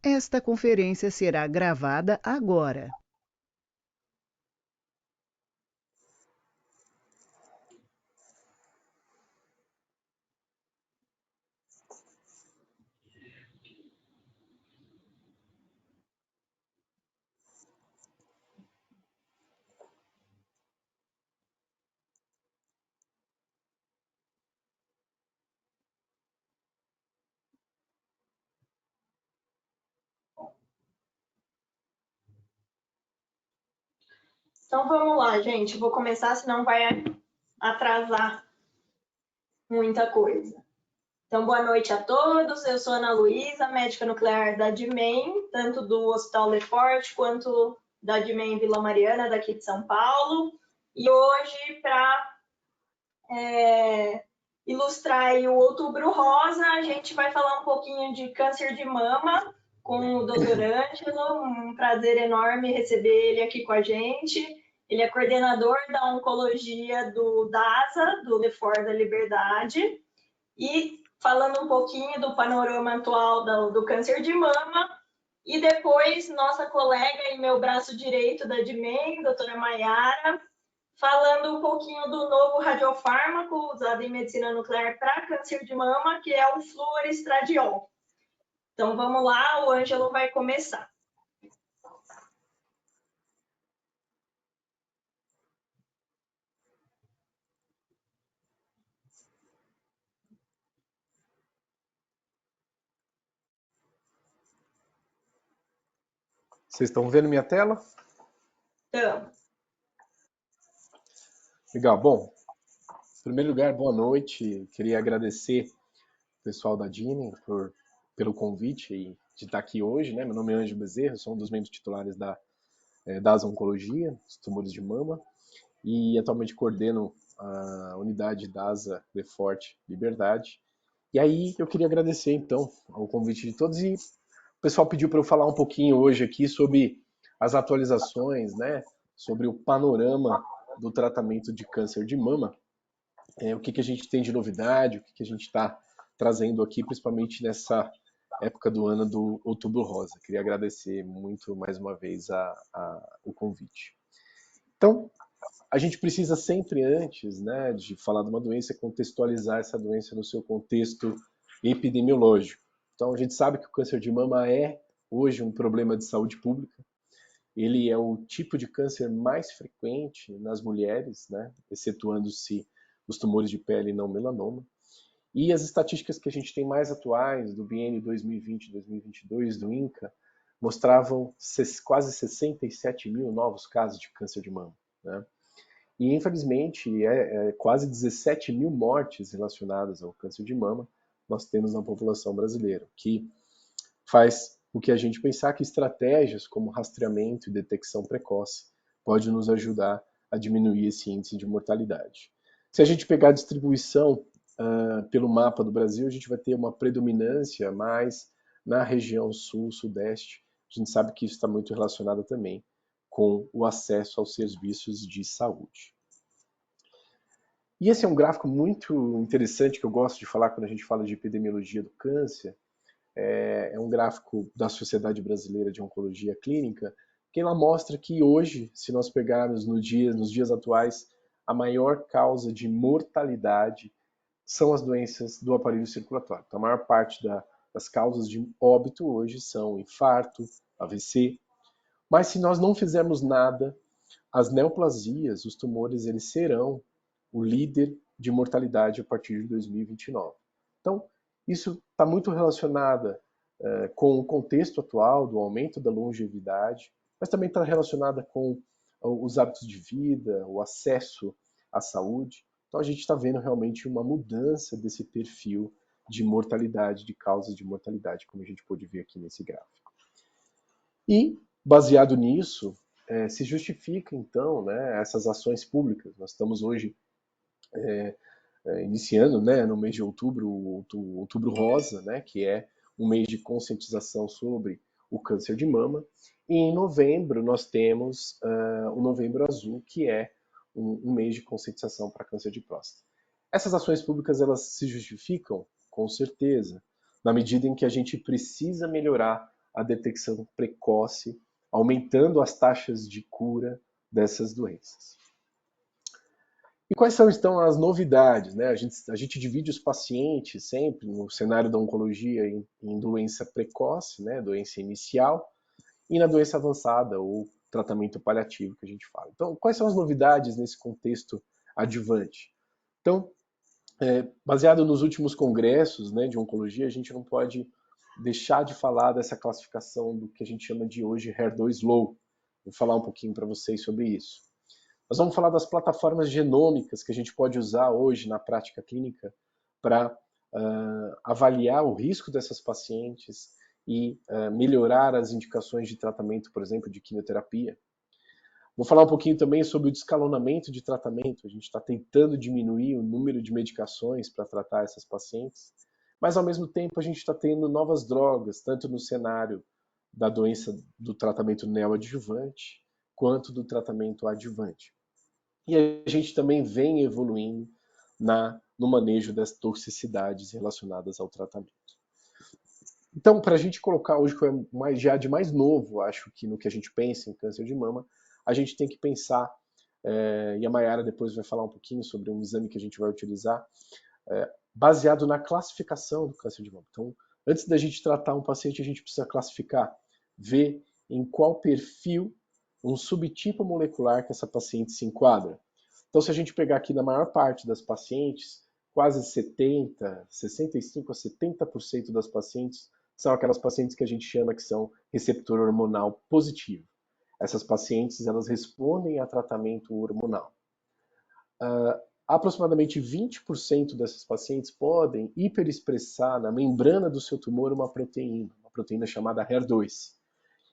Esta conferência será gravada agora. Então vamos lá, gente. Vou começar, senão vai atrasar muita coisa. Então, boa noite a todos. Eu sou Ana Luísa, médica nuclear da DIMEM, tanto do Hospital Lefort quanto da DIMEM Vila Mariana, daqui de São Paulo. E hoje, para ilustrar o Outubro Rosa, a gente vai falar um pouquinho de câncer de mama com o Dr. Ângelo. Um prazer enorme receber ele aqui com a gente. Ele é coordenador da oncologia do DASA, do Lefort da Liberdade. E falando um pouquinho do panorama atual do câncer de mama. E depois, nossa colega e meu braço direito da DIMEM, doutora Maiara, falando um pouquinho do novo radiofármaco usado em medicina nuclear para câncer de mama, que é o fluorestradiol. Então vamos lá, o Ângelo vai começar. Vocês estão vendo minha tela? Então, Legal. Bom, em primeiro lugar, boa noite. Queria agradecer o pessoal da DINEM pelo convite e de estar aqui hoje, né? Meu nome é Ângelo Bezerra, sou um dos membros titulares da Oncologia, dos tumores de mama, e atualmente coordeno a unidade DASA Lefort Liberdade. E aí eu queria agradecer, então, o convite de todos e o pessoal pediu para eu falar um pouquinho hoje aqui sobre as atualizações, né? Sobre o panorama do tratamento de câncer de mama, o que a gente tem de novidade, o que a gente está trazendo aqui, principalmente nessa época do ano do Outubro Rosa. Queria agradecer muito mais uma vez o convite. Então, a gente precisa sempre, antes, né, de falar de uma doença, contextualizar essa doença no seu contexto epidemiológico. Então, a gente sabe que o câncer de mama é hoje um problema de saúde pública. Ele é o tipo de câncer mais frequente nas mulheres, né, excetuando-se os tumores de pele não melanoma. E as estatísticas que a gente tem mais atuais, do biênio 2020-2022 do INCA, mostravam quase 67 mil novos casos de câncer de mama, né? E, infelizmente, quase 17 mil mortes relacionadas ao câncer de mama nós temos na população brasileira, que faz o que a gente pensar que estratégias como rastreamento e detecção precoce pode nos ajudar a diminuir esse índice de mortalidade. Se a gente pegar a distribuição pelo mapa do Brasil, a gente vai ter uma predominância mais na região sul-sudeste. A gente sabe que isso está muito relacionado também com o acesso aos serviços de saúde. E esse é um gráfico muito interessante que eu gosto de falar quando a gente fala de epidemiologia do câncer. É um gráfico da Sociedade Brasileira de Oncologia Clínica, que ela mostra que hoje, se nós pegarmos nos dias atuais, a maior causa de mortalidade são as doenças do aparelho circulatório. Então, a maior parte das causas de óbito hoje são infarto, AVC. Mas se nós não fizermos nada, as neoplasias, os tumores, eles serão o líder de mortalidade a partir de 2029. Então, isso está muito relacionado com o contexto atual do aumento da longevidade, mas também está relacionada com os hábitos de vida, o acesso à saúde. Então, a gente está vendo realmente uma mudança desse perfil de mortalidade, de causas de mortalidade, como a gente pôde ver aqui nesse gráfico. E, baseado nisso, se justifica, então, né, essas ações públicas. Nós estamos hoje iniciando, né, no mês de outubro, o Outubro Rosa, né, que é um mês de conscientização sobre o câncer de mama. E em novembro nós temos o Novembro Azul, que é um mês de conscientização para câncer de próstata. Essas ações públicas elas se justificam, com certeza, na medida em que a gente precisa melhorar a detecção precoce, aumentando as taxas de cura dessas doenças. E quais são, então, as novidades, né? A gente divide os pacientes sempre, no cenário da oncologia, em doença precoce, né? Doença inicial, e na doença avançada, ou tratamento paliativo, que a gente fala. Então, quais são as novidades nesse contexto adjuvante? Então, baseado nos últimos congressos, né, de oncologia, a gente não pode deixar de falar dessa classificação do que a gente chama de hoje HER2 low. Vou falar um pouquinho para vocês sobre isso. Nós vamos falar das plataformas genômicas que a gente pode usar hoje na prática clínica para avaliar o risco dessas pacientes e melhorar as indicações de tratamento, por exemplo, de quimioterapia. Vou falar um pouquinho também sobre o descalonamento de tratamento. A gente está tentando diminuir o número de medicações para tratar essas pacientes, mas ao mesmo tempo a gente está tendo novas drogas, tanto no cenário da doença do tratamento neoadjuvante, quanto do tratamento adjuvante. E a gente também vem evoluindo no manejo das toxicidades relacionadas ao tratamento. Então, para a gente colocar hoje, que é já de mais novo, acho que no que a gente pensa em câncer de mama, a gente tem que pensar, e a Mayara depois vai falar um pouquinho sobre um exame que a gente vai utilizar, baseado na classificação do câncer de mama. Então, antes da gente tratar um paciente, a gente precisa classificar, ver em qual perfil, um subtipo molecular que essa paciente se enquadra. Então, se a gente pegar aqui na maior parte das pacientes, quase 65% a 70% das pacientes são aquelas pacientes que a gente chama que são receptor hormonal positivo. Essas pacientes, elas respondem a tratamento hormonal. Aproximadamente 20% dessas pacientes podem hiperexpressar na membrana do seu tumor uma proteína chamada HER2.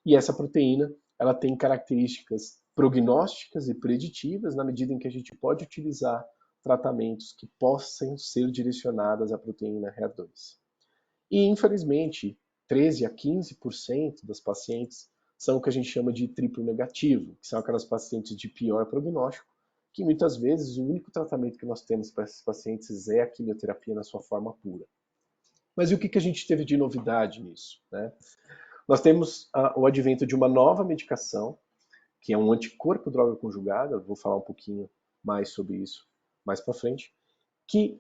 E essa proteína, ela tem características prognósticas e preditivas na medida em que a gente pode utilizar tratamentos que possam ser direcionados à proteína HER2. E, infelizmente, 13 a 15% das pacientes são o que a gente chama de triplo negativo, que são aquelas pacientes de pior prognóstico, que muitas vezes o único tratamento que nós temos para esses pacientes é a quimioterapia na sua forma pura. Mas e o que a gente teve de novidade nisso, né? Nós temos o advento de uma nova medicação, que é um anticorpo droga conjugada, vou falar um pouquinho mais sobre isso mais para frente, que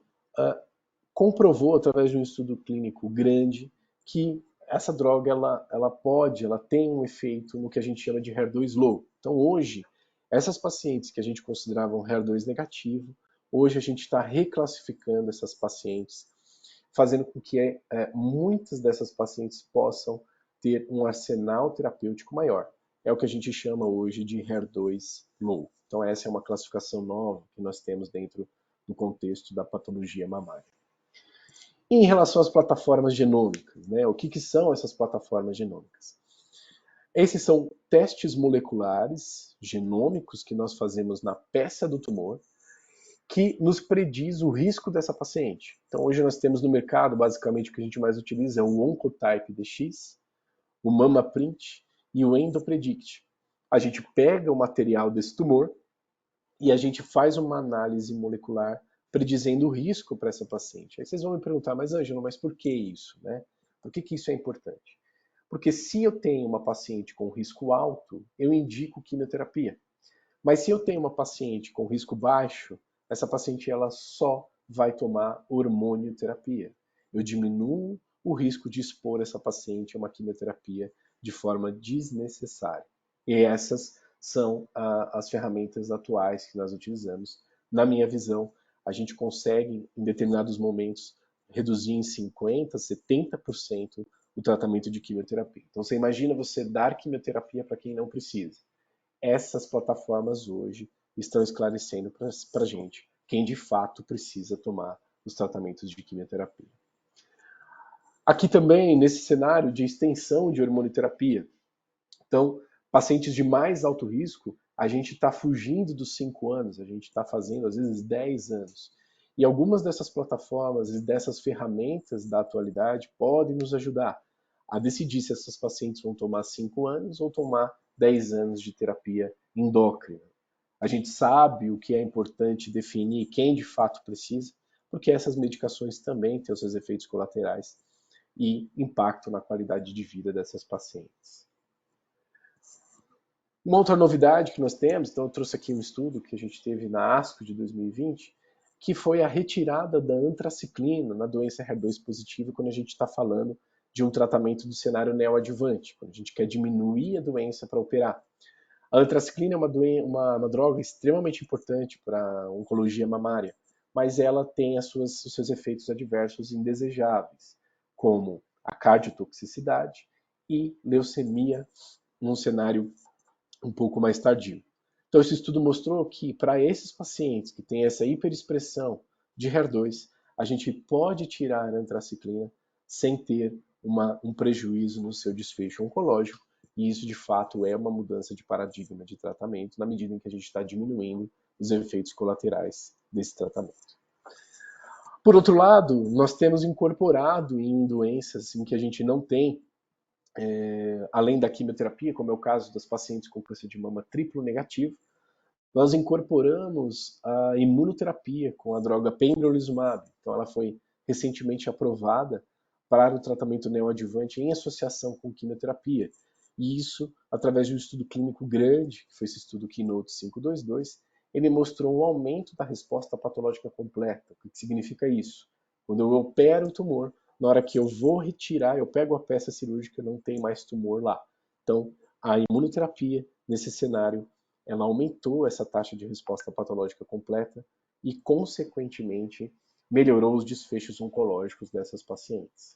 comprovou, através de um estudo clínico grande, que essa droga ela tem um efeito no que a gente chama de HER2 low. Então, hoje, essas pacientes que a gente considerava um HER2 negativo, hoje a gente está reclassificando essas pacientes, fazendo com que muitas dessas pacientes possam ter um arsenal terapêutico maior. É o que a gente chama hoje de HER2 low. Então, essa é uma classificação nova que nós temos dentro do contexto da patologia mamária. E em relação às plataformas genômicas, né? O que são essas plataformas genômicas? Esses são testes moleculares genômicos que nós fazemos na peça do tumor, que nos prediz o risco dessa paciente. Então, hoje nós temos no mercado, basicamente, o que a gente mais utiliza é o Oncotype DX, o MammaPrint e o EndoPredict. A gente pega o material desse tumor e a gente faz uma análise molecular predizendo o risco para essa paciente. Aí vocês vão me perguntar, mas Ângelo, mas por que isso, né? Por que isso é importante? Porque se eu tenho uma paciente com risco alto, eu indico quimioterapia. Mas se eu tenho uma paciente com risco baixo, essa paciente ela só vai tomar hormonioterapia. Eu diminuo o risco de expor essa paciente a uma quimioterapia de forma desnecessária. E essas são as ferramentas atuais que nós utilizamos. Na minha visão, a gente consegue, em determinados momentos, reduzir em 50%, 70% o tratamento de quimioterapia. Então, você imagina você dar quimioterapia para quem não precisa. Essas plataformas hoje estão esclarecendo para a gente quem de fato precisa tomar os tratamentos de quimioterapia. Aqui também, nesse cenário de extensão de hormonioterapia, então, pacientes de mais alto risco, a gente está fugindo dos 5 anos, a gente está fazendo, às vezes, 10 anos. E algumas dessas plataformas e dessas ferramentas da atualidade podem nos ajudar a decidir se essas pacientes vão tomar 5 anos ou tomar 10 anos de terapia endócrina. A gente sabe o que é importante definir quem de fato precisa, porque essas medicações também têm os seus efeitos colaterais. e impacto na qualidade de vida dessas pacientes. Uma outra novidade que nós temos, então eu trouxe aqui um estudo que a gente teve na ASCO de 2020, que foi a retirada da antraciclina na doença HER2 positiva, quando a gente está falando de um tratamento do cenário neoadjuvante, quando a gente quer diminuir a doença para operar. A antraciclina é uma droga extremamente importante para a oncologia mamária, mas ela tem os seus efeitos adversos indesejáveis, como a cardiotoxicidade e leucemia num cenário um pouco mais tardio. Então, esse estudo mostrou que para esses pacientes que têm essa hiperexpressão de HER2, a gente pode tirar a antraciclina sem ter um prejuízo no seu desfecho oncológico, e isso de fato é uma mudança de paradigma de tratamento, na medida em que a gente está diminuindo os efeitos colaterais desse tratamento. Por outro lado, nós temos incorporado em doenças em que a gente não tem além da quimioterapia, como é o caso das pacientes com câncer de mama triplo negativo, nós incorporamos a imunoterapia com a droga pembrolizumab. Então, ela foi recentemente aprovada para o tratamento neoadjuvante em associação com quimioterapia. E isso, através de um estudo clínico grande, que foi esse estudo Keynote 522, ele mostrou um aumento da resposta patológica completa. O que significa isso? Quando eu opero o tumor, na hora que eu vou retirar, eu pego a peça cirúrgica, não tem mais tumor lá. Então, a imunoterapia, nesse cenário, ela aumentou essa taxa de resposta patológica completa e, consequentemente, melhorou os desfechos oncológicos dessas pacientes.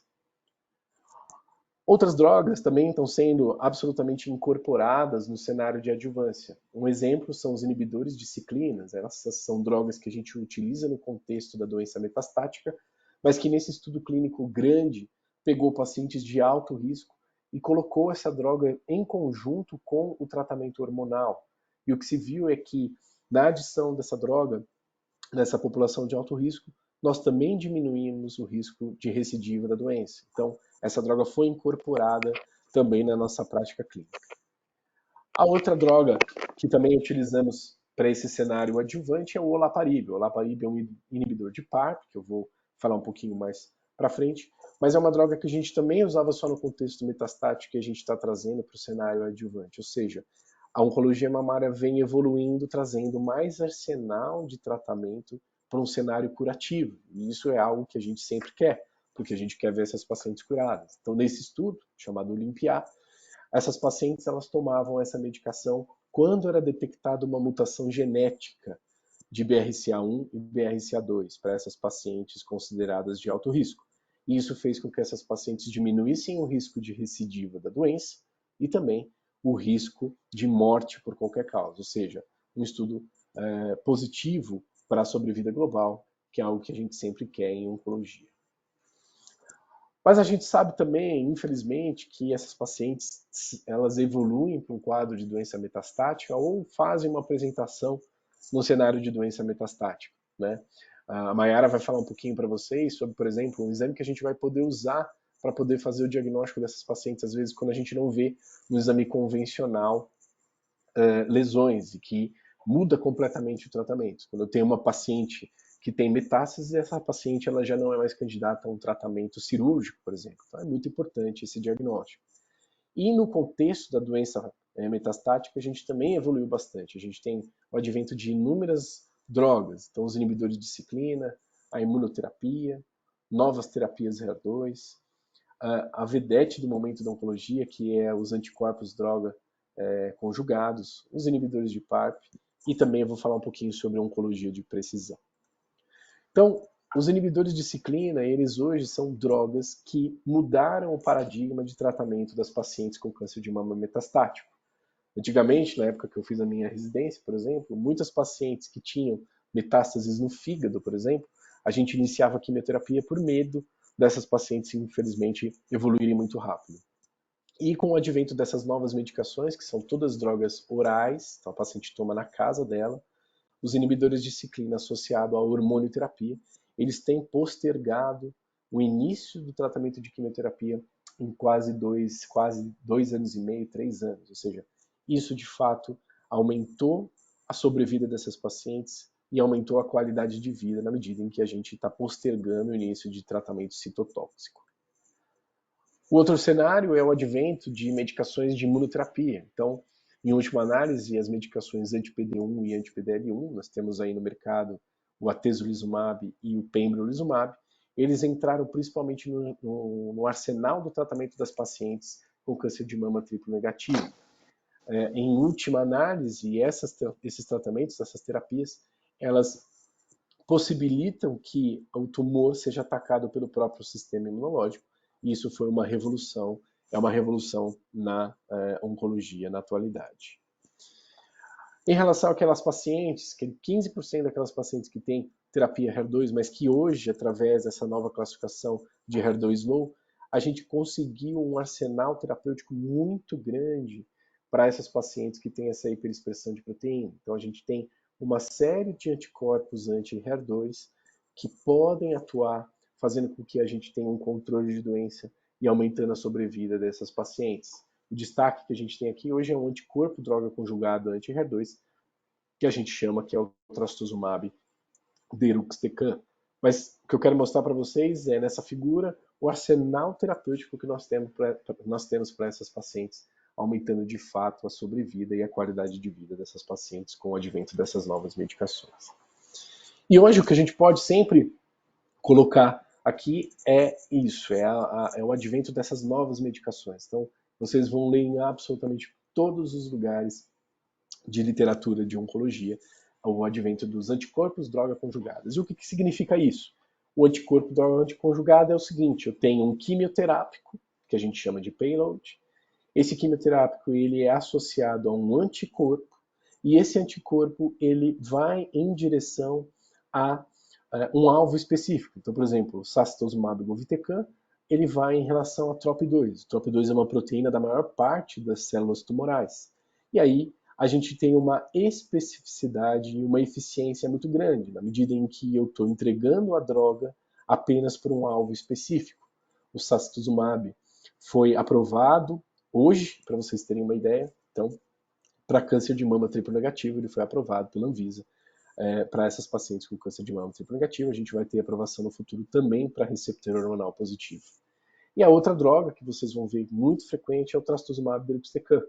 Outras drogas também estão sendo absolutamente incorporadas no cenário de adjuvância. Um exemplo são os inibidores de ciclinas. Essas são drogas que a gente utiliza no contexto da doença metastática, mas que nesse estudo clínico grande pegou pacientes de alto risco e colocou essa droga em conjunto com o tratamento hormonal. E o que se viu é que na adição dessa droga, nessa população de alto risco, nós também diminuímos o risco de recidiva da doença. Então, essa droga foi incorporada também na nossa prática clínica. A outra droga que também utilizamos para esse cenário adjuvante é o olaparib. O olaparib é um inibidor de PARP, que eu vou falar um pouquinho mais para frente, mas é uma droga que a gente também usava só no contexto metastático e a gente está trazendo para o cenário adjuvante, ou seja, a oncologia mamária vem evoluindo, trazendo mais arsenal de tratamento para um cenário curativo, e isso é algo que a gente sempre quer, porque a gente quer ver essas pacientes curadas. Então, nesse estudo, chamado Olimpiar, essas pacientes elas tomavam essa medicação quando era detectada uma mutação genética de BRCA1 e BRCA2 para essas pacientes consideradas de alto risco. E isso fez com que essas pacientes diminuíssem o risco de recidiva da doença e também o risco de morte por qualquer causa, ou seja, um estudo positivo para a sobrevida global, que é algo que a gente sempre quer em oncologia. Mas a gente sabe também, infelizmente, que essas pacientes elas evoluem para um quadro de doença metastática ou fazem uma apresentação no cenário de doença metastática, né? A Mayara vai falar um pouquinho para vocês sobre, por exemplo, um exame que a gente vai poder usar para poder fazer o diagnóstico dessas pacientes, às vezes quando a gente não vê no exame convencional lesões, e que muda completamente o tratamento. Quando eu tenho uma paciente que tem metástases, essa paciente ela já não é mais candidata a um tratamento cirúrgico, por exemplo. Então é muito importante esse diagnóstico. E no contexto da doença metastática, a gente também evoluiu bastante. A gente tem o advento de inúmeras drogas, então os inibidores de ciclina, a imunoterapia, novas terapias HER2, a vedete do momento da oncologia, que é os anticorpos droga conjugados, os inibidores de PARP, e também eu vou falar um pouquinho sobre a oncologia de precisão. Então, os inibidores de ciclina, eles hoje são drogas que mudaram o paradigma de tratamento das pacientes com câncer de mama metastático. Antigamente, na época que eu fiz a minha residência, por exemplo, muitas pacientes que tinham metástases no fígado, por exemplo, a gente iniciava a quimioterapia por medo dessas pacientes, infelizmente, evoluírem muito rápido. E com o advento dessas novas medicações, que são todas drogas orais, então a paciente toma na casa dela, os inibidores de ciclina associados à hormonioterapia, eles têm postergado o início do tratamento de quimioterapia em quase 2 anos e meio, 3 anos. Ou seja, isso de fato aumentou a sobrevida dessas pacientes e aumentou a qualidade de vida na medida em que a gente está postergando o início de tratamento citotóxico. O outro cenário é o advento de medicações de imunoterapia. Então, em última análise, as medicações anti-PD1 e anti-PDL1, nós temos aí no mercado o atezolizumab e o pembrolizumab, eles entraram principalmente no arsenal do tratamento das pacientes com câncer de mama triplo negativo. Em última análise, esses tratamentos, essas terapias, elas possibilitam que o tumor seja atacado pelo próprio sistema imunológico, e isso foi uma revolução, é uma revolução na oncologia na atualidade. Em relação àquelas pacientes, que 15% daquelas pacientes que têm terapia HER2, mas que hoje, através dessa nova classificação de HER2 low, a gente conseguiu um arsenal terapêutico muito grande para essas pacientes que têm essa hiperexpressão de proteína. Então, a gente tem uma série de anticorpos anti-HER2 que podem atuar fazendo com que a gente tenha um controle de doença e aumentando a sobrevida dessas pacientes. O destaque que a gente tem aqui hoje é um anticorpo droga conjugado anti-HER2, que a gente chama que é o trastuzumab deruxtecan. Mas o que eu quero mostrar para vocês é nessa figura o arsenal terapêutico que nós temos para essas pacientes, aumentando de fato a sobrevida e a qualidade de vida dessas pacientes com o advento dessas novas medicações. E hoje o que a gente pode sempre colocar aqui é isso, é o advento dessas novas medicações. Então, vocês vão ler em absolutamente todos os lugares de literatura de oncologia o advento dos anticorpos droga conjugadas. E o que significa isso? O anticorpo droga conjugada é o seguinte, eu tenho um quimioterápico, que a gente chama de payload. Esse quimioterápico ele é associado a um anticorpo, e esse anticorpo ele vai em direção a um alvo específico. Então, por exemplo, o sacituzumab govitecan, ele vai em relação a TROP2. O TROP2 é uma proteína da maior parte das células tumorais. E aí a gente tem uma especificidade e uma eficiência muito grande, na medida em que eu estou entregando a droga apenas para um alvo específico. O sacituzumab foi aprovado hoje, para vocês terem uma ideia, então, para câncer de mama triplo negativo, ele foi aprovado pela Anvisa. Para essas pacientes com câncer de mama triplo negativo, a gente vai ter aprovação no futuro também para receptor hormonal positivo. E a outra droga que vocês vão ver muito frequente é o trastuzumab deruxtecan,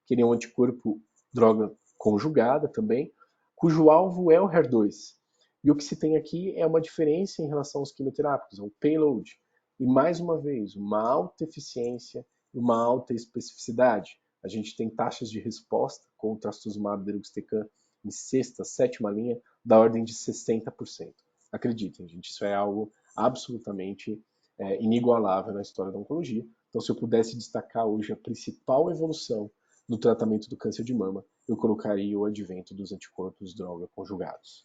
que ele é um anticorpo droga conjugada também, cujo alvo é o HER2. E o que se tem aqui é uma diferença em relação aos quimioterápicos, o payload. E mais uma vez, uma alta eficiência e uma alta especificidade. A gente tem taxas de resposta com o trastuzumab deruxtecan em sexta, sétima linha, da ordem de 60%. Acreditem, gente, isso é algo absolutamente inigualável na história da oncologia. Então, se eu pudesse destacar hoje a principal evolução no tratamento do câncer de mama, eu colocaria o advento dos anticorpos droga conjugados.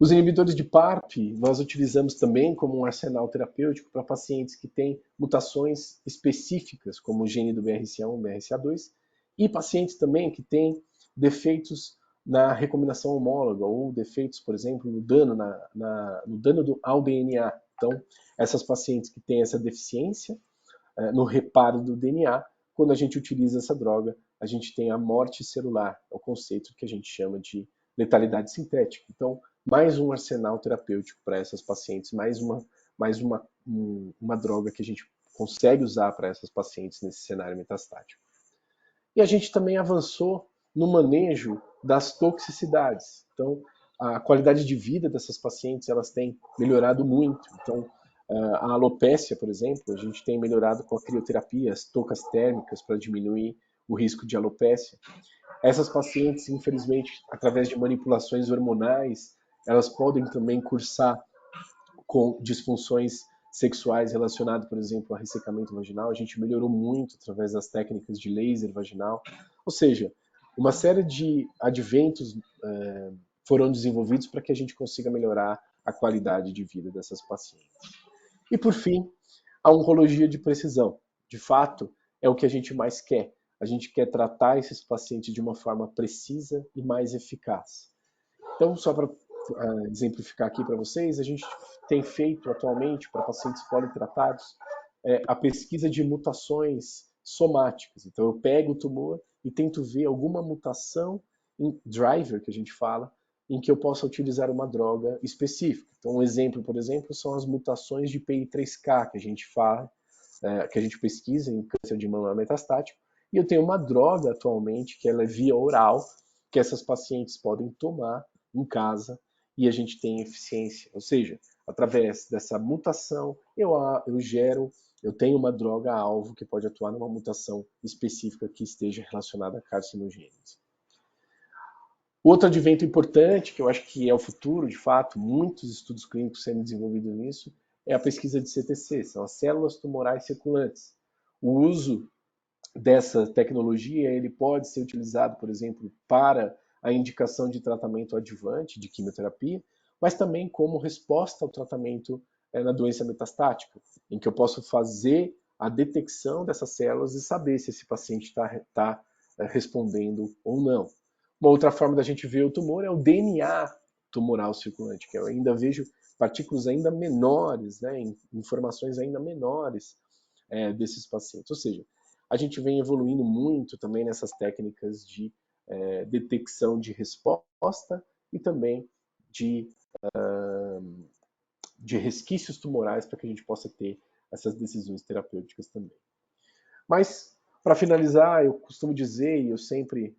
Os inibidores de PARP nós utilizamos também como um arsenal terapêutico para pacientes que têm mutações específicas, como o gene do BRCA1 e BRCA2, e pacientes também que têm defeitos na recombinação homóloga ou defeitos, por exemplo, no dano, no dano ao DNA. Então, essas pacientes que têm essa deficiência no reparo do DNA, quando a gente utiliza essa droga, a gente tem a morte celular, é o conceito que a gente chama de letalidade sintética. Então, mais um arsenal terapêutico para essas pacientes, mais uma droga que a gente consegue usar para essas pacientes nesse cenário metastático. E a gente também avançou no manejo das toxicidades. Então, a qualidade de vida dessas pacientes elas tem melhorado muito. Então, a alopécia, por exemplo, a gente tem melhorado com a crioterapia, as tocas térmicas para diminuir o risco de alopécia. Essas pacientes, infelizmente, através de manipulações hormonais, elas podem também cursar com disfunções sexuais relacionadas, por exemplo, a ressecamento vaginal. A gente melhorou muito através das técnicas de laser vaginal. Ou seja, uma série de adventos foram desenvolvidos para que a gente consiga melhorar a qualidade de vida dessas pacientes. E, por fim, a oncologia de precisão. De fato, é o que a gente mais quer. A gente quer tratar esses pacientes de uma forma precisa e mais eficaz. Então, só para exemplificar aqui para vocês, a gente tem feito atualmente para pacientes politratados a pesquisa de mutações somáticas. Então, eu pego o tumor e tento ver alguma mutação em driver, que a gente fala, em que eu possa utilizar uma droga específica. Então, um exemplo, por exemplo, são as mutações de PI3K, que a gente fala que a gente pesquisa em câncer de mama metastático, e eu tenho uma droga atualmente que ela é via oral, que essas pacientes podem tomar em casa e a gente tem eficiência. Ou seja, através dessa mutação, eu tenho uma droga-alvo que pode atuar numa mutação específica que esteja relacionada a carcinogênese. Outro advento importante, que eu acho que é o futuro, de fato, muitos estudos clínicos sendo desenvolvidos nisso, é a pesquisa de CTC, são as células tumorais circulantes. O uso dessa tecnologia, ele pode ser utilizado, por exemplo, para a indicação de tratamento adjuvante de quimioterapia, mas também como resposta ao tratamento na doença metastática, em que eu posso fazer a detecção dessas células e saber se esse paciente está respondendo ou não. Uma outra forma da gente ver o tumor é o DNA tumoral circulante, que eu ainda vejo partículas ainda menores, né, informações ainda menores desses pacientes. Ou seja, a gente vem evoluindo muito também nessas técnicas de detecção de resposta e também de resquícios tumorais para que a gente possa ter essas decisões terapêuticas também. Mas, para finalizar, eu costumo dizer, e eu sempre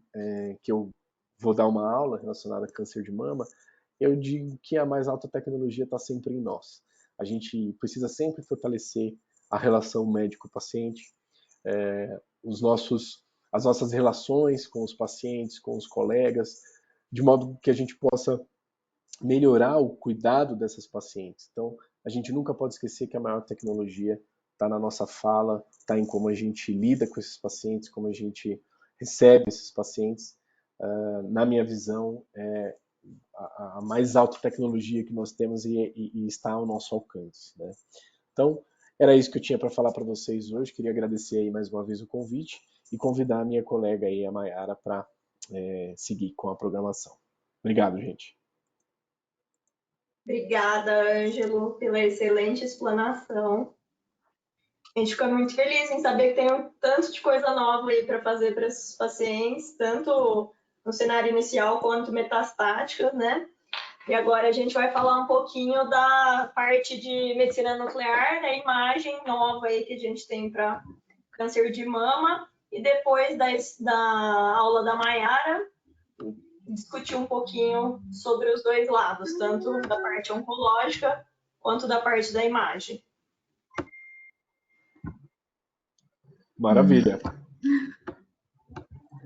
que eu vou dar uma aula relacionada a câncer de mama, eu digo que a mais alta tecnologia está sempre em nós. A gente precisa sempre fortalecer a relação médico-paciente, as nossas relações com os pacientes, com os colegas, de modo que a gente possa melhorar o cuidado dessas pacientes. Então, a gente nunca pode esquecer que a maior tecnologia está na nossa fala, está em como a gente lida com esses pacientes, como a gente recebe esses pacientes. Na minha visão, é a mais alta tecnologia que nós temos e está ao nosso alcance, né? Então, era isso que eu tinha para falar para vocês hoje. Queria agradecer aí mais uma vez o convite e convidar a minha colega aí, a Mayara, para seguir com a programação. Obrigado, gente. Obrigada, Ângelo, pela excelente explanação. A gente fica muito feliz em saber que tem um tanto de coisa nova aí para fazer para esses pacientes, tanto no cenário inicial quanto metastáticas, né? E agora a gente vai falar um pouquinho da parte de medicina nuclear, da imagem nova aí que a gente tem para câncer de mama. E depois da aula da Mayara, discutir um pouquinho sobre os dois lados, tanto da parte oncológica quanto da parte da imagem. Maravilha.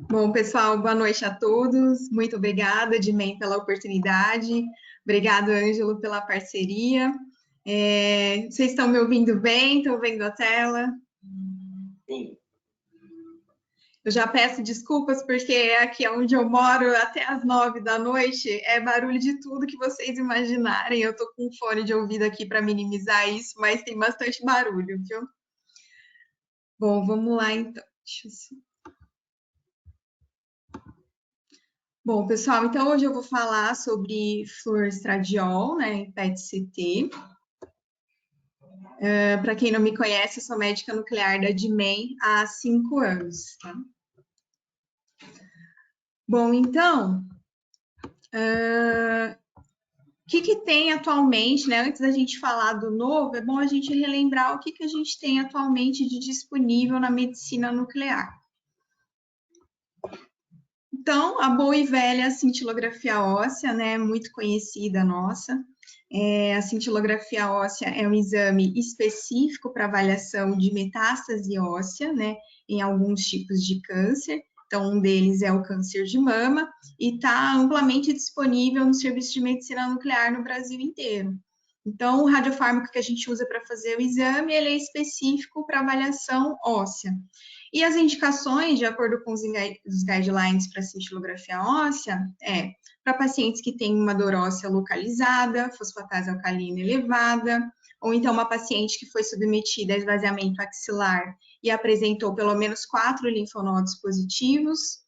Bom, pessoal, boa noite a todos. Muito obrigada, Edmem, pela oportunidade. Obrigado, Ângelo, pela parceria. Vocês estão me ouvindo bem? Estão vendo a tela? Sim. Eu já peço desculpas, porque aqui onde eu moro, até às 9 da noite, é barulho de tudo que vocês imaginarem. Eu estou com um fone de ouvido aqui para minimizar isso, mas tem bastante barulho, viu? Bom, vamos lá, então. Deixa eu só... Bom, pessoal, então hoje eu vou falar sobre fluoroestradiol, né, PET-CT. Para quem não me conhece, eu sou médica nuclear da DIMEM há 5 anos. Tá? Bom, então, o que tem atualmente, né? Antes da gente falar do novo, é bom a gente relembrar o que a gente tem atualmente de disponível na medicina nuclear. Então, a boa e velha cintilografia óssea, né, muito conhecida nossa. A cintilografia óssea é um exame específico para avaliação de metástase óssea, né, em alguns tipos de câncer. Então, um deles é o câncer de mama e está amplamente disponível no serviço de medicina nuclear no Brasil inteiro. Então, o radiofármaco que a gente usa para fazer o exame, ele é específico para avaliação óssea. E as indicações, de acordo com os guidelines para cintilografia óssea, para pacientes que têm uma dor óssea localizada, fosfatase alcalina elevada, ou então uma paciente que foi submetida a esvaziamento axilar e apresentou pelo menos 4 linfonodos positivos,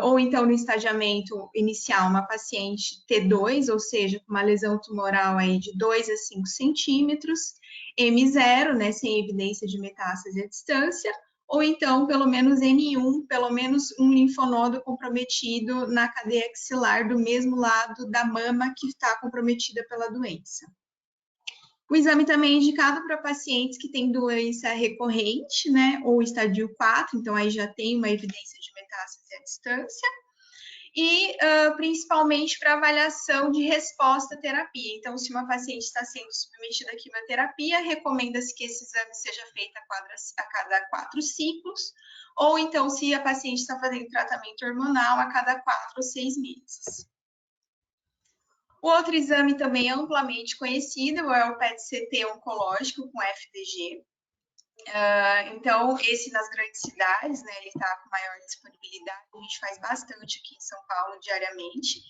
ou então no estadiamento inicial, uma paciente T2, ou seja, com uma lesão tumoral aí de 2 a 5 centímetros, M0, né, sem evidência de metástase à distância, ou então, pelo menos N1, pelo menos um linfonodo comprometido na cadeia axilar do mesmo lado da mama que está comprometida pela doença. O exame também é indicado para pacientes que têm doença recorrente, né, ou estadio 4, então aí já tem uma evidência de metástase à distância, e principalmente para avaliação de resposta à terapia. Então, se uma paciente está sendo submetida à quimioterapia, recomenda-se que esse exame seja feito a cada 4 ciclos, ou então, se a paciente está fazendo tratamento hormonal, a cada 4 ou 6 meses. O outro exame também amplamente conhecido é o PET-CT oncológico com FDG. Então, esse nas grandes cidades, né, ele está com maior disponibilidade, a gente faz bastante aqui em São Paulo diariamente.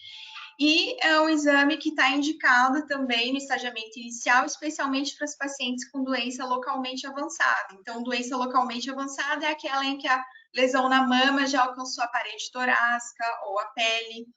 E é um exame que está indicado também no estadiamento inicial, especialmente para os pacientes com doença localmente avançada. Então, doença localmente avançada é aquela em que a lesão na mama já alcançou a parede torácica ou a pele.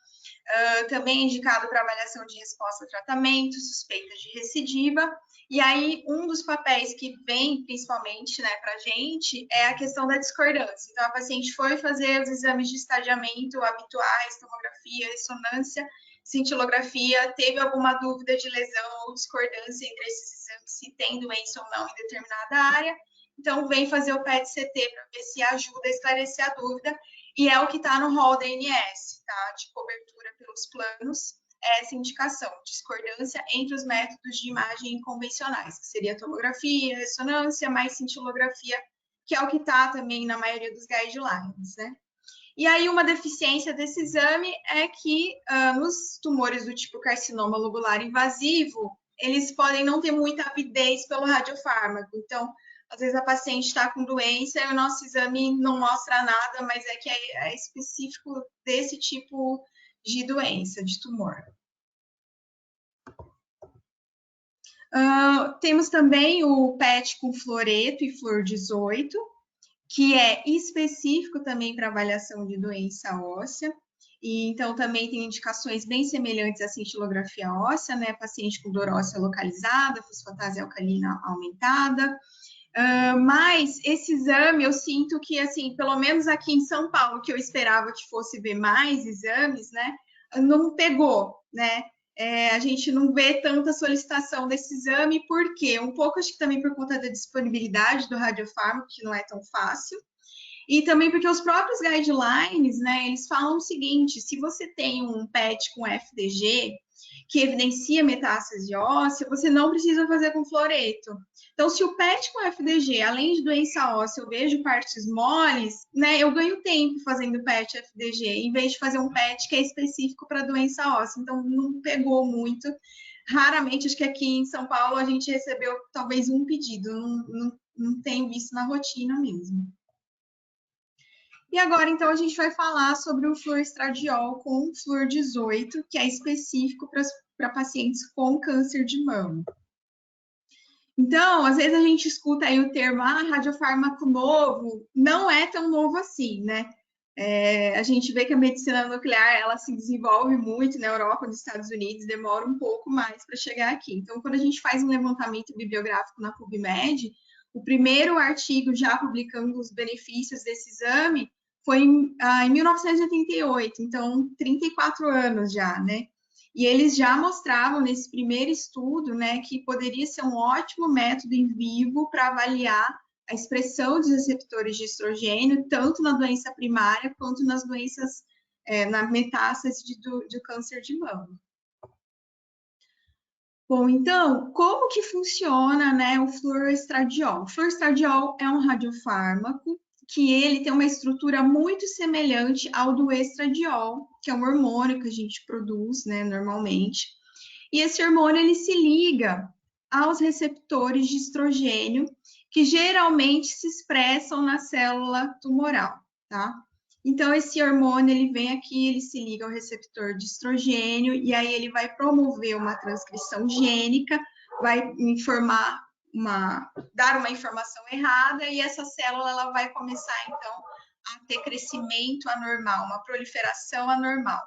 Também é indicado para avaliação de resposta a tratamento, suspeita de recidiva. E aí, um dos papéis que vem principalmente, né, para a gente é a questão da discordância. Então, a paciente foi fazer os exames de estadiamento habituais, tomografia, ressonância, cintilografia, teve alguma dúvida de lesão ou discordância entre esses exames, se tem doença ou não em determinada área. Então, vem fazer o PET-CT para ver se ajuda a esclarecer a dúvida. E é o que está no rol da ANS, tá? De cobertura pelos planos, essa indicação, discordância entre os métodos de imagem convencionais, que seria tomografia, ressonância, mais cintilografia, que é o que está também na maioria dos guidelines, né? E aí, uma deficiência desse exame é que nos tumores do tipo carcinoma lobular invasivo, eles podem não ter muita avidez pelo radiofármaco. Então, às vezes a paciente está com doença e o nosso exame não mostra nada, mas é que é específico desse tipo de doença, de tumor. Temos também o PET com fluoreto e flúor 18, que é específico também para avaliação de doença óssea. E então também tem indicações bem semelhantes à cintilografia óssea, né? Paciente com dor óssea localizada, fosfatase alcalina aumentada. Mas esse exame, eu sinto que, assim, pelo menos aqui em São Paulo, que eu esperava que fosse ver mais exames, né, não pegou, né? A gente não vê tanta solicitação desse exame, por quê? Um pouco, acho que também por conta da disponibilidade do radiofármaco, que não é tão fácil, e também porque os próprios guidelines, né, eles falam o seguinte, se você tem um PET com FDG, que evidencia metástase óssea, você não precisa fazer com fluoreto. Então, se o PET com FDG, além de doença óssea, eu vejo partes moles, né, eu ganho tempo fazendo PET FDG, em vez de fazer um PET que é específico para doença óssea. Então, não pegou muito. Raramente, acho que aqui em São Paulo, a gente recebeu talvez um pedido, não tenho visto na rotina mesmo. E agora, então, a gente vai falar sobre o fluoestradiol com flúor 18, que é específico para pacientes com câncer de mama. Então, às vezes a gente escuta aí o termo, radiofármaco novo, não é tão novo assim, né? A gente vê que a medicina nuclear, ela se desenvolve muito na Europa, nos Estados Unidos, demora um pouco mais para chegar aqui. Então, quando a gente faz um levantamento bibliográfico na PubMed, o primeiro artigo já publicando os benefícios desse exame foi em 1988, então 34 anos já, né? E eles já mostravam nesse primeiro estudo, né, que poderia ser um ótimo método em vivo para avaliar a expressão dos receptores de estrogênio, tanto na doença primária quanto nas doenças, na metástase do câncer de mama. Bom, então, como que funciona, né, o fluoestradiol? O fluoestradiol é um radiofármaco que ele tem uma estrutura muito semelhante ao do estradiol, que é um hormônio que a gente produz, né, normalmente. E esse hormônio, ele se liga aos receptores de estrogênio, que geralmente se expressam na célula tumoral, tá? Então, esse hormônio, ele vem aqui, ele se liga ao receptor de estrogênio, e aí ele vai promover uma transcrição gênica, vai dar uma informação errada, e essa célula, ela vai começar, então, a ter crescimento anormal, uma proliferação anormal.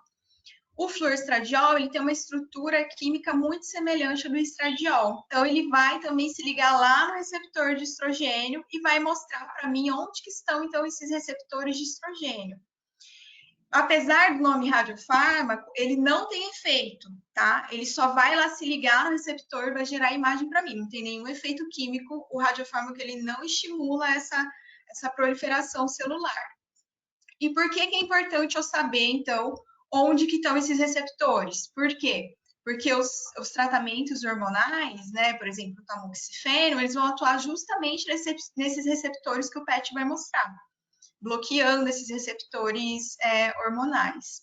O fluoestradiol, ele tem uma estrutura química muito semelhante ao do estradiol. Então, ele vai também se ligar lá no receptor de estrogênio e vai mostrar para mim onde que estão, então, esses receptores de estrogênio. apesar do nome radiofármaco, ele não tem efeito, tá? Ele só vai lá se ligar no receptor e vai gerar imagem para mim. Não tem nenhum efeito químico. O radiofármaco, ele não estimula essa proliferação celular. E por que é importante eu saber, então, onde que estão esses receptores? Por quê? Porque os tratamentos hormonais, né, por exemplo, o tamoxifeno, eles vão atuar justamente nesses receptores que o PET vai mostrar, bloqueando esses receptores hormonais.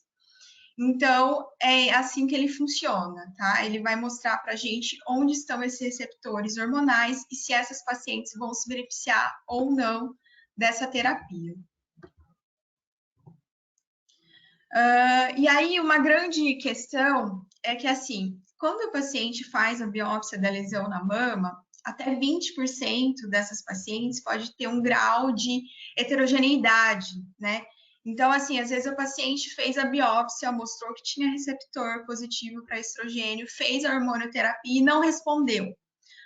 Então, é assim que ele funciona, tá? Ele vai mostrar para a gente onde estão esses receptores hormonais e se essas pacientes vão se beneficiar ou não dessa terapia. E aí, uma grande questão é que, assim, quando o paciente faz a biópsia da lesão na mama, até 20% dessas pacientes pode ter um grau de heterogeneidade, né? Então, assim, às vezes o paciente fez a biópsia, mostrou que tinha receptor positivo para estrogênio, fez a hormonioterapia e não respondeu.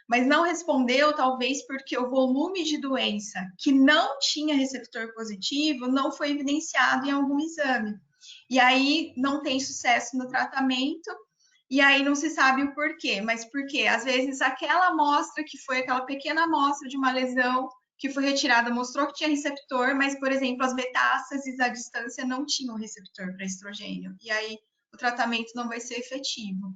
Mas não respondeu, talvez porque o volume de doença que não tinha receptor positivo não foi evidenciado em algum exame. E aí não tem sucesso no tratamento, e aí não se sabe o porquê. Mas por quê? Às vezes aquela amostra que foi aquela pequena amostra de uma lesão que foi retirada mostrou que tinha receptor, mas, por exemplo, as metástases à distância não tinham receptor para estrogênio. E aí o tratamento não vai ser efetivo.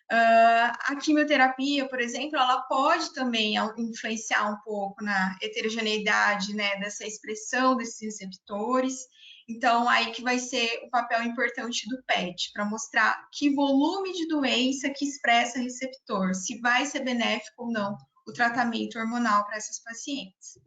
A quimioterapia, por exemplo, ela pode também influenciar um pouco na heterogeneidade, né, dessa expressão desses receptores. Então, aí que vai ser o papel importante do PET, para mostrar que volume de doença que expressa receptor, se vai ser benéfico ou não o tratamento hormonal para essas pacientes.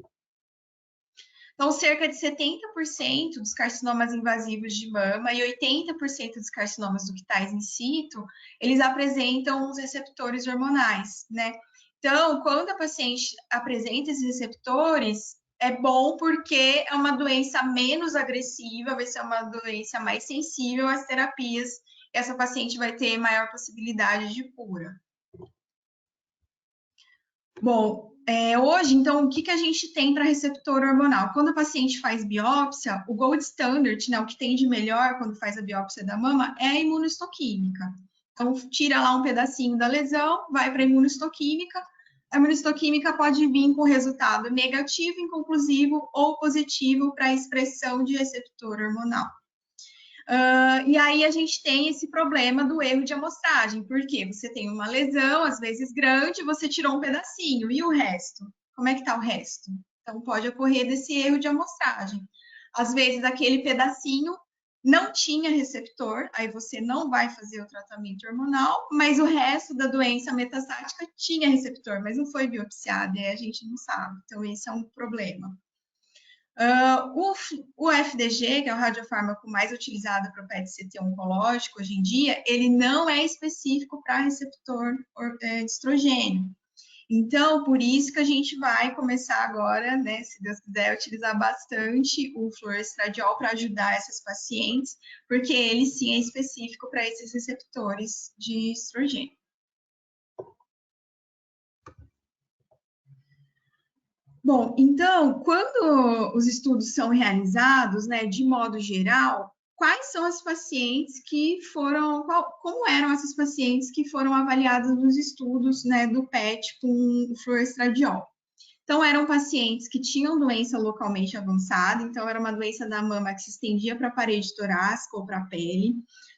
Então, cerca de 70% dos carcinomas invasivos de mama e 80% dos carcinomas ductais in situ, eles apresentam os receptores hormonais, né? Então, quando a paciente apresenta esses receptores, é bom porque é uma doença menos agressiva, vai ser uma doença mais sensível às terapias, e essa paciente vai ter maior possibilidade de cura. Bom, hoje, então, o que a gente tem para receptor hormonal? Quando a paciente faz biópsia, o gold standard, né, o que tem de melhor quando faz a biópsia da mama é a imunohistoquímica. Então, tira lá um pedacinho da lesão, vai para a imunohistoquímica. A imunohistoquímica pode vir com resultado negativo, inconclusivo ou positivo para a expressão de receptor hormonal. E aí a gente tem esse problema do erro de amostragem, porque você tem uma lesão, às vezes grande, você tirou um pedacinho, e o resto? Como é que está o resto? Então, pode ocorrer desse erro de amostragem. Às vezes, aquele pedacinho não tinha receptor, aí você não vai fazer o tratamento hormonal, mas o resto da doença metastática tinha receptor, mas não foi biopsiado, e aí a gente não sabe. Então, esse é um problema. O FDG, que é o radiofármaco mais utilizado para o PET-CT oncológico hoje em dia, ele não é específico para receptor de estrogênio. Então, por isso que a gente vai começar agora, né, se Deus quiser, a utilizar bastante o fluorestradiol para ajudar essas pacientes, porque ele sim é específico para esses receptores de estrogênio. Bom, então, quando os estudos são realizados, né, de modo geral, quais são as pacientes que foram, como eram essas pacientes que foram avaliadas nos estudos, né, do PET com o fluorestradiol? Então, eram pacientes que tinham doença localmente avançada, então era uma doença da mama que se estendia para a parede torácica ou para a pele.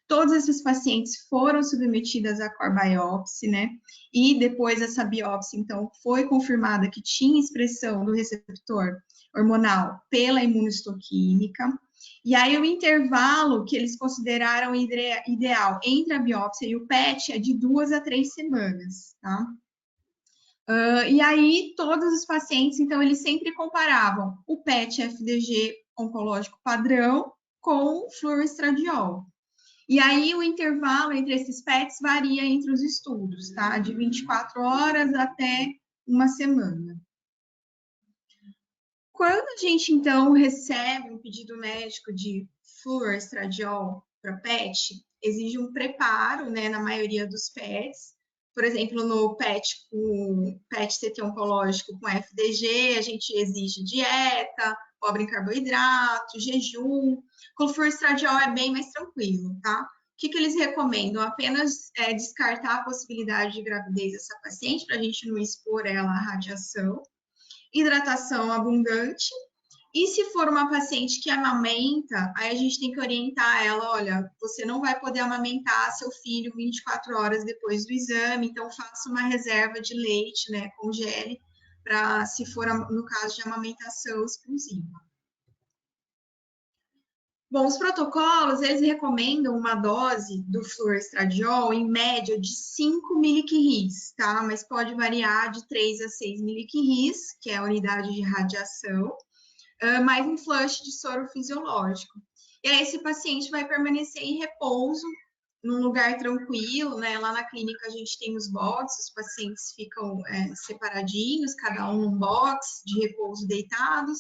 Todos esses pacientes foram submetidas à core biopsy, né? E depois dessa biópsia, então, foi confirmada que tinha expressão do receptor hormonal pela imunohistoquímica. E aí, o intervalo que eles consideraram ideal entre a biópsia e o PET é de 2 a 3 semanas, tá? E aí, todos os pacientes, então, eles sempre comparavam o PET-FDG oncológico padrão com o fluorestradiol. E aí, o intervalo entre esses PETs varia entre os estudos, tá? De 24 horas até uma semana. Quando a gente, então, recebe um pedido médico de fluorestradiol para PET, exige um preparo, né, na maioria dos PETs. Por exemplo, no PET-CT oncológico com FDG, a gente exige dieta, pobre em carboidrato, jejum. Clofurstradiol é bem mais tranquilo, tá? O que eles recomendam? Apenas descartar a possibilidade de gravidez dessa paciente, para a gente não expor ela à radiação. Hidratação abundante. E se for uma paciente que amamenta, aí a gente tem que orientar ela, olha, você não vai poder amamentar seu filho 24 horas depois do exame, então faça uma reserva de leite, né, congele, para se for no caso de amamentação exclusiva. Bom, os protocolos, eles recomendam uma dose do fluorestradiol em média de 5 mg/rs, tá? Mas pode variar de 3 a 6 mg/rs, que é a unidade de radiação, mais um flush de soro fisiológico. E aí esse paciente vai permanecer em repouso, num lugar tranquilo, né? Lá na clínica a gente tem os boxes, os pacientes ficam separadinhos, cada um num box de repouso deitados.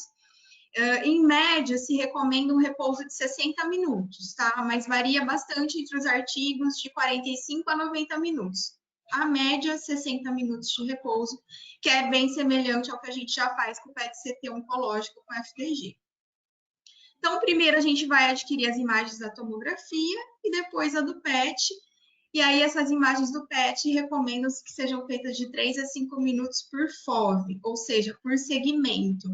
Em média, se recomenda um repouso de 60 minutos, tá? Mas varia bastante entre os artigos de 45 a 90 minutos. A média, 60 minutos de repouso, que é bem semelhante ao que a gente já faz com o PET-CT oncológico com FDG. Então, primeiro a gente vai adquirir as imagens da tomografia e depois a do PET. E aí, essas imagens do PET recomendam-se que sejam feitas de 3 a 5 minutos por FOV, ou seja, por segmento.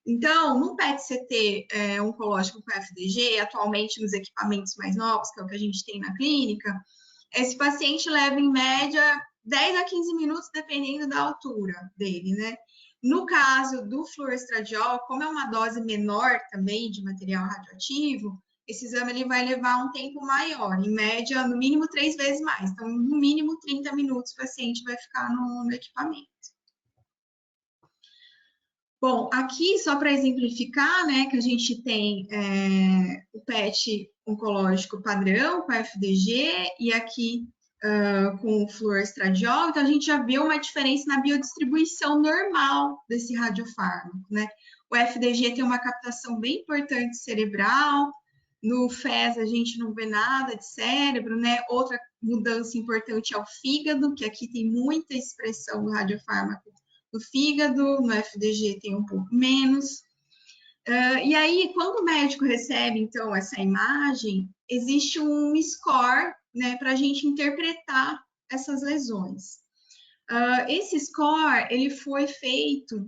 Então, no PET-CT oncológico com FDG, atualmente nos equipamentos mais novos, que é o que a gente tem na clínica, esse paciente leva, em média, 10 a 15 minutos, dependendo da altura dele, né? No caso do fluorestradiol, como é uma dose menor também de material radioativo, esse exame ele vai levar um tempo maior, em média, no mínimo 3 vezes mais. Então, no mínimo 30 minutos o paciente vai ficar no equipamento. Bom, aqui, só para exemplificar, né, que a gente tem o PET oncológico padrão, com a FDG, e aqui com o fluorestradiol, então a gente já viu uma diferença na biodistribuição normal desse radiofármaco, né? O FDG tem uma captação bem importante cerebral, no FES a gente não vê nada de cérebro, né? Outra mudança importante é o fígado, que aqui tem muita expressão do radiofármaco no fígado, no FDG tem um pouco menos. E aí, quando o médico recebe, então, essa imagem, existe um score, né, para a gente interpretar essas lesões. Esse score, ele foi feito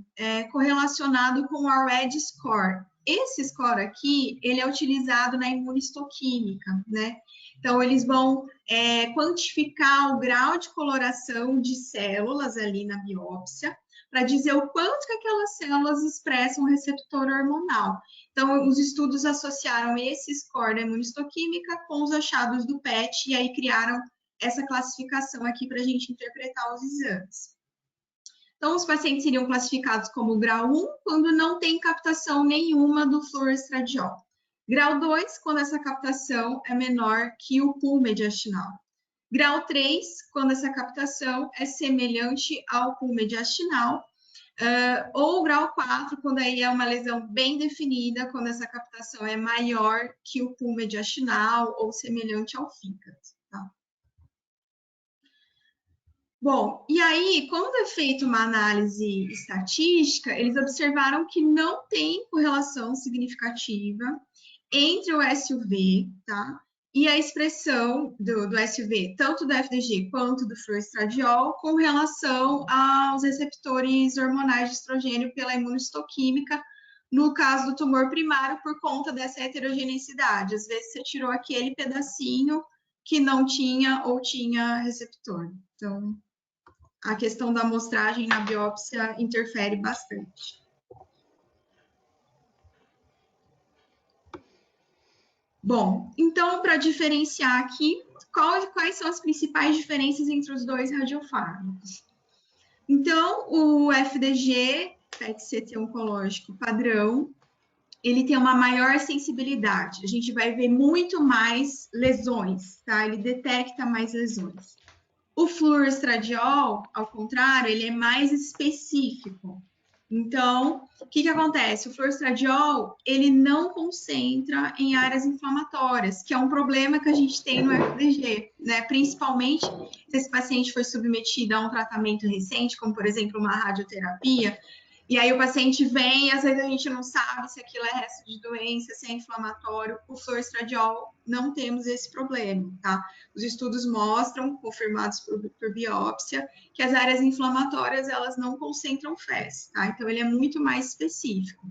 correlacionado com o RED score. Esse score aqui, ele é utilizado na imunistoquímica, né? Então, eles vão quantificar o grau de coloração de células ali na biópsia, para dizer o quanto que aquelas células expressam o receptor hormonal. Então, os estudos associaram esse score da imunistoquímica com os achados do PET, e aí criaram essa classificação aqui para a gente interpretar os exames. Então, os pacientes seriam classificados como grau 1, quando não tem captação nenhuma do fluorestradiol. Grau 2, quando essa captação é menor que o pool mediastinal. Grau 3, quando essa captação é semelhante ao pool mediastinal. Ou grau 4, quando aí é uma lesão bem definida, quando essa captação é maior que o pool mediastinal ou semelhante ao fígado. Tá? Bom, e aí, quando é feita uma análise estatística, eles observaram que não tem correlação significativa entre o SUV, tá? E a expressão do SUV, tanto do FDG quanto do fluorestradiol, com relação aos receptores hormonais de estrogênio pela imunistoquímica, no caso do tumor primário, por conta dessa heterogeneidade. Às vezes você tirou aquele pedacinho que não tinha ou tinha receptor. Então, a questão da amostragem na biópsia interfere bastante. Bom, então, para diferenciar aqui, quais são as principais diferenças entre os dois radiofármacos? Então, o FDG, PET-CT oncológico padrão, ele tem uma maior sensibilidade. A gente vai ver muito mais lesões, tá? Ele detecta mais lesões. O fluorestradiol, ao contrário, ele é mais específico. Então, o que acontece? O fluorestradiol, ele não concentra em áreas inflamatórias, que é um problema que a gente tem no FDG, né? Principalmente se esse paciente foi submetido a um tratamento recente, como, por exemplo, uma radioterapia, E aí o paciente vem, às vezes a gente não sabe se aquilo é resto de doença, se é inflamatório. O fluoroestradiol não temos esse problema, tá? Os estudos mostram, confirmados por biópsia, que as áreas inflamatórias, elas não concentram FES, tá? Então ele é muito mais específico.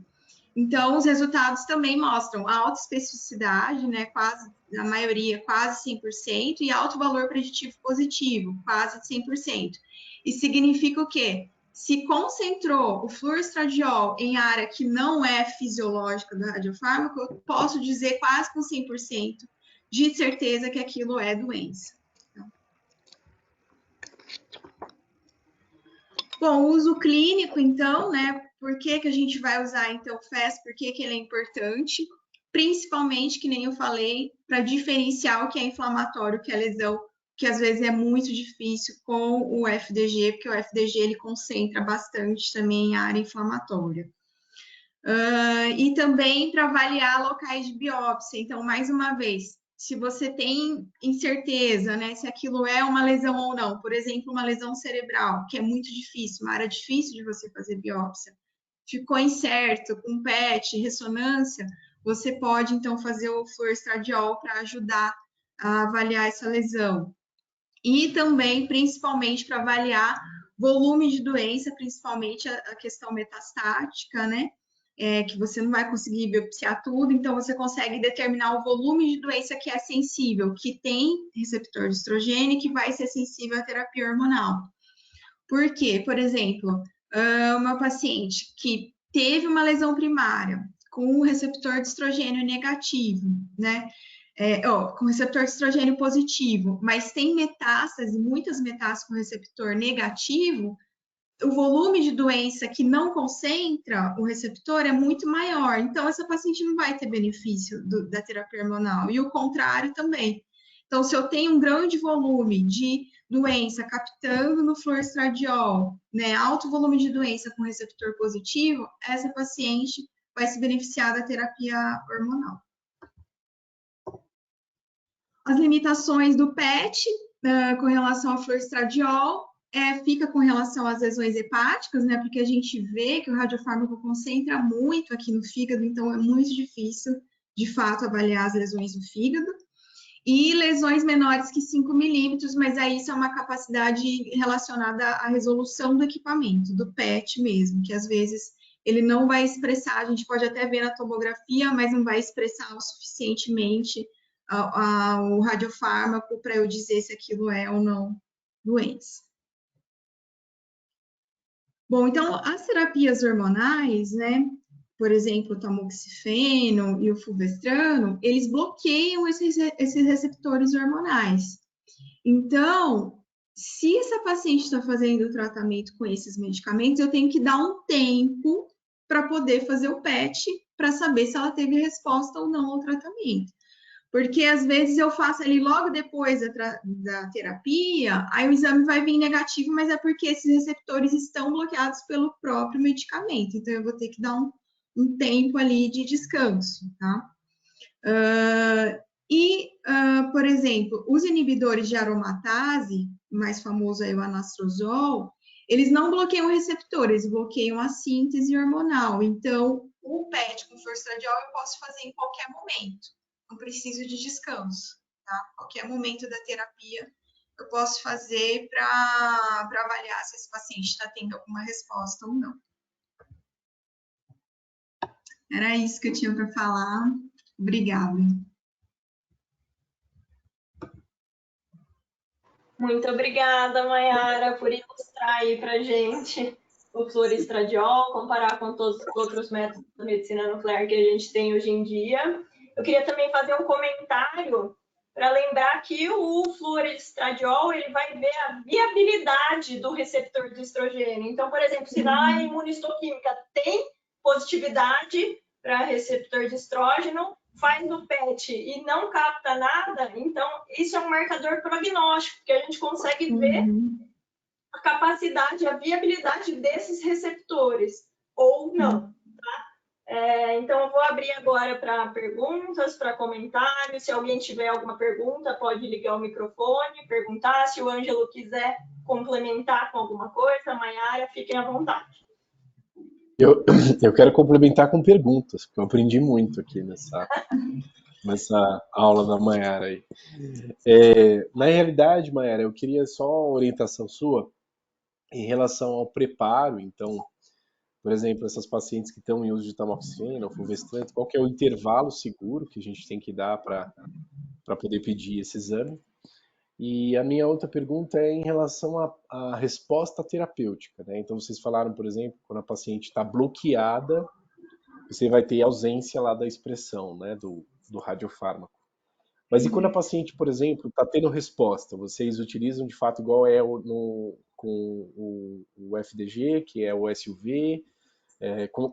Então, os resultados também mostram alta especificidade, né, quase, na maioria, quase 100%, e alto valor preditivo positivo, quase 100%. E significa o quê? Se concentrou o fluoroestradiol em área que não é fisiológica do radiofármaco, eu posso dizer quase com 100% de certeza que aquilo é doença. Bom, o uso clínico, então, né? Por que a gente vai usar, então, FES? Por que ele é importante? Principalmente, que nem eu falei, para diferenciar o que é inflamatório, o que é lesão, que às vezes é muito difícil com o FDG, porque o FDG, ele concentra bastante também em área inflamatória. E também para avaliar locais de biópsia. Então, mais uma vez, se você tem incerteza, né, se aquilo é uma lesão ou não, por exemplo, uma lesão cerebral, que é muito difícil, uma área difícil de você fazer biópsia, ficou incerto, com PET, ressonância, você pode, então, fazer o fluoroestradiol para ajudar a avaliar essa lesão. E também, principalmente, para avaliar volume de doença, principalmente a questão metastática, né? Que você não vai conseguir biopsiar tudo, então você consegue determinar o volume de doença que é sensível, que tem receptor de estrogênio, que vai ser sensível à terapia hormonal. Por quê? Por exemplo, uma paciente que teve uma lesão primária com o receptor de estrogênio negativo, né? Com receptor de estrogênio positivo, mas tem metástase, muitas metástases com receptor negativo, o volume de doença que não concentra o receptor é muito maior. Então, essa paciente não vai ter benefício da terapia hormonal. E o contrário também. Então, se eu tenho um grande volume de doença captando no fluoroestradiol, né, alto volume de doença com receptor positivo, essa paciente vai se beneficiar da terapia hormonal. As limitações do PET com relação ao fluoroestradiol fica com relação às lesões hepáticas, né? Porque a gente vê que o radiofármaco concentra muito aqui no fígado, então é muito difícil, de fato, avaliar as lesões do fígado. E lesões menores que 5 milímetros, mas aí isso é uma capacidade relacionada à resolução do equipamento, do PET mesmo, que às vezes ele não vai expressar, a gente pode até ver na tomografia, mas não vai expressar o suficientemente o radiofármaco para eu dizer se aquilo é ou não doença. Bom, então, as terapias hormonais, né, por exemplo, o tamoxifeno e o fulvestrano, eles bloqueiam esses receptores hormonais. Então, se essa paciente está fazendo o tratamento com esses medicamentos, eu tenho que dar um tempo para poder fazer o PET, para saber se ela teve resposta ou não ao tratamento. Porque, às vezes, eu faço ali logo depois da terapia, aí o exame vai vir negativo, mas é porque esses receptores estão bloqueados pelo próprio medicamento. Então, eu vou ter que dar um tempo ali de descanso, tá? Por exemplo, os inibidores de aromatase, mais famoso aí o anastrozol, eles não bloqueiam o receptor, eles bloqueiam a síntese hormonal. Então, o PET com fluoroestradiol eu posso fazer em qualquer momento. Não preciso de descanso, tá? Qualquer momento da terapia eu posso fazer para avaliar se esse paciente está tendo alguma resposta ou não. Era isso que eu tinha para falar. Obrigada. Muito obrigada, Mayara, por ilustrar aí para a gente o fluoroestradiol, comparar com todos os outros métodos da medicina nuclear que a gente tem hoje em dia. Eu queria também fazer um comentário para lembrar que o fluoroestradiol ele vai ver a viabilidade do receptor do estrogênio. Então, por exemplo, se na imunistoquímica tem positividade para receptor de estrógeno, faz no PET e não capta nada, então isso é um marcador prognóstico, que a gente consegue ver a capacidade, a viabilidade desses receptores, ou não. Tá? Então, eu vou abrir agora para perguntas, para comentários. Se alguém tiver alguma pergunta, pode ligar o microfone, perguntar. Se o Ângelo quiser complementar com alguma coisa, Mayara, fiquem à vontade. Eu, eu quero complementar com perguntas, porque eu aprendi muito aqui nessa aula da Mayara aí. Na realidade, Mayara, eu queria só orientação sua em relação ao preparo. Então, por exemplo, essas pacientes que estão em uso de tamoxifeno ou fulvestrante, qual que é o intervalo seguro que a gente tem que dar para poder pedir esse exame? E a minha outra pergunta é em relação à resposta terapêutica, né? Então, vocês falaram, por exemplo, quando a paciente está bloqueada, você vai ter ausência lá da expressão, né, do radiofármaco. Mas e quando a paciente, por exemplo, está tendo resposta? Vocês utilizam de fato igual é com o FDG, que é o SUV?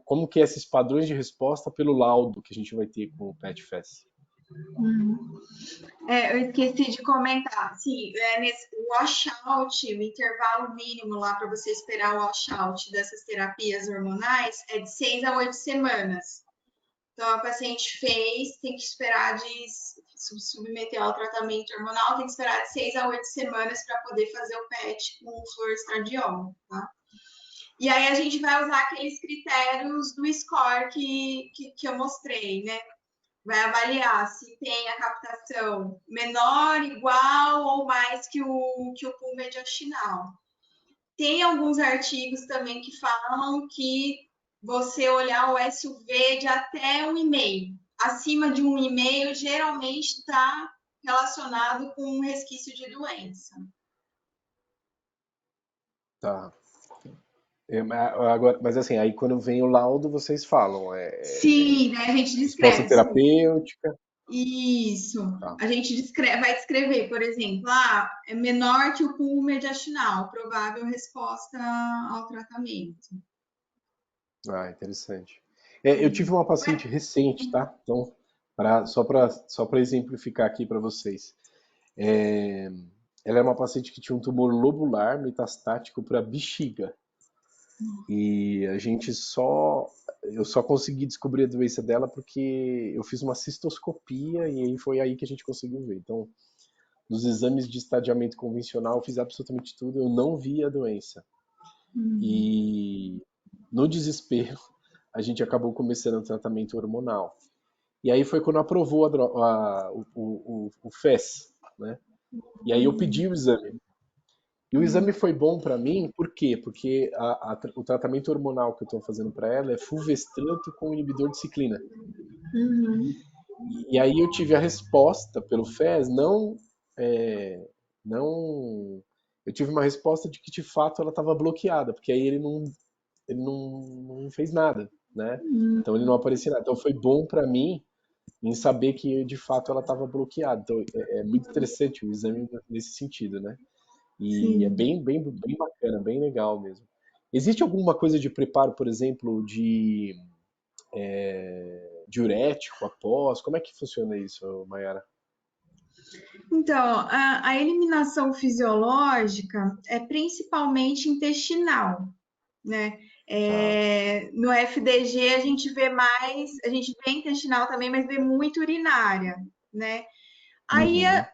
Como que é esses padrões de resposta pelo laudo que a gente vai ter com o PET-FES? Eu esqueci de comentar. Sim, o washout, o intervalo mínimo lá para você esperar o washout dessas terapias hormonais é de 6 a 8 semanas. Então, a paciente fez, tem que esperar de submeter ao tratamento hormonal, tem que esperar de 6 a 8 semanas para poder fazer o PET com o fluoroestradiol, tá? E aí a gente vai usar aqueles critérios do score que eu mostrei, né? Vai avaliar se tem a captação menor, igual ou mais que o pool mediastinal. Tem alguns artigos também que falam que você olhar o SUV de até 1,5. Acima de 1,5 geralmente está relacionado com um resquício de doença. Tá. Agora, mas assim, aí quando vem o laudo, vocês falam, Sim, né? A gente resposta descreve. terapêutica. Isso. Tá. A gente vai descrever, por exemplo, é menor que o pool mediastinal, provável resposta ao tratamento. Ah, interessante. Eu tive uma paciente recente, tá? Então, só para exemplificar aqui para vocês. É, ela é uma paciente que tinha um tumor lobular metastático para bexiga. E eu só consegui descobrir a doença dela porque eu fiz uma cistoscopia e aí foi aí que a gente conseguiu ver. Então, nos exames de estadiamento convencional, eu fiz absolutamente tudo, eu não vi a doença. E no desespero, a gente acabou começando o tratamento hormonal. E aí foi quando aprovou o FES, né? E aí eu pedi o exame. E o exame foi bom para mim, por quê? Porque o tratamento hormonal que eu estou fazendo para ela é fulvestrante com inibidor de ciclina. E aí eu tive a resposta pelo FES, não, eu tive uma resposta de que de fato ela estava bloqueada, porque aí ele não fez nada, né? Então ele não aparecia nada. Então foi bom para mim em saber que de fato ela estava bloqueada. Então é muito interessante o exame nesse sentido, né? E é Sim. bem bacana, bem legal mesmo. Existe alguma coisa de preparo, por exemplo, de diurético após? Como é que funciona isso, Mayara? Então, a eliminação fisiológica é principalmente intestinal, né? Tá. No FDG a gente vê mais, a gente vê intestinal também, mas vê muito urinária, né? Aí Uhum.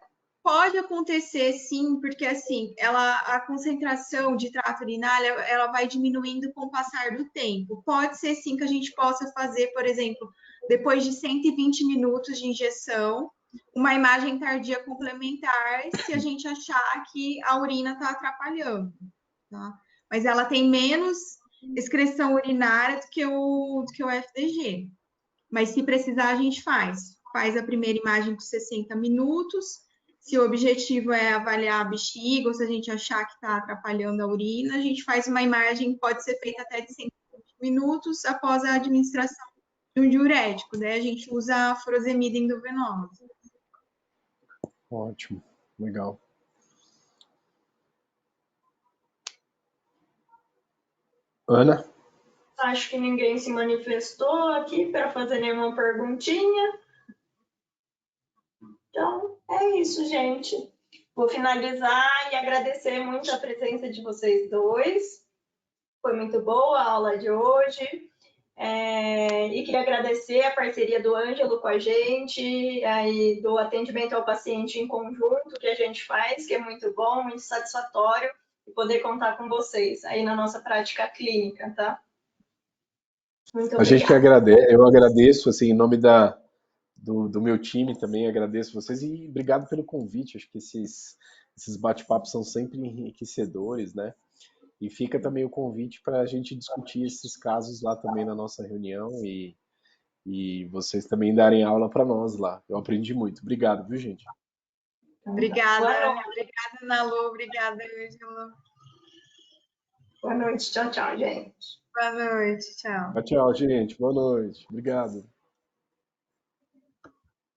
pode acontecer sim, porque assim, a concentração de trato urinário, ela vai diminuindo com o passar do tempo. Pode ser sim que a gente possa fazer, por exemplo, depois de 120 minutos de injeção, uma imagem tardia complementar, se a gente achar que a urina está atrapalhando, tá? Mas ela tem menos excreção urinária do que o FDG. Mas se precisar, a gente faz. Faz a primeira imagem com 60 minutos. Se o objetivo é avaliar a bexiga, ou se a gente achar que está atrapalhando a urina, a gente faz uma imagem, pode ser feita até de 120 minutos após a administração de um diurético. Daí a gente usa a furosemida endovenosa. Ótimo, legal. Ana? Acho que ninguém se manifestou aqui para fazer nenhuma perguntinha. Então, é isso, gente. Vou finalizar e agradecer muito a presença de vocês dois. Foi muito boa a aula de hoje. E queria agradecer a parceria do Ângelo com a gente, aí do atendimento ao paciente em conjunto que a gente faz, que é muito bom, muito satisfatório, e poder contar com vocês aí na nossa prática clínica, tá? Muito A gente que obrigada. agradece, eu agradeço, assim, em nome do meu time também, agradeço vocês e obrigado pelo convite. Acho que esses bate-papos são sempre enriquecedores, né? E fica também o convite para a gente discutir esses casos lá também na nossa reunião e vocês também darem aula para nós lá. Eu aprendi muito. Obrigado, viu, gente? Obrigada, Boa noite. obrigada, Nalu, obrigada, Ângelo. Boa noite. Tchau, tchau, gente. Boa noite, tchau. Tchau, tchau, gente. Boa noite. Obrigado.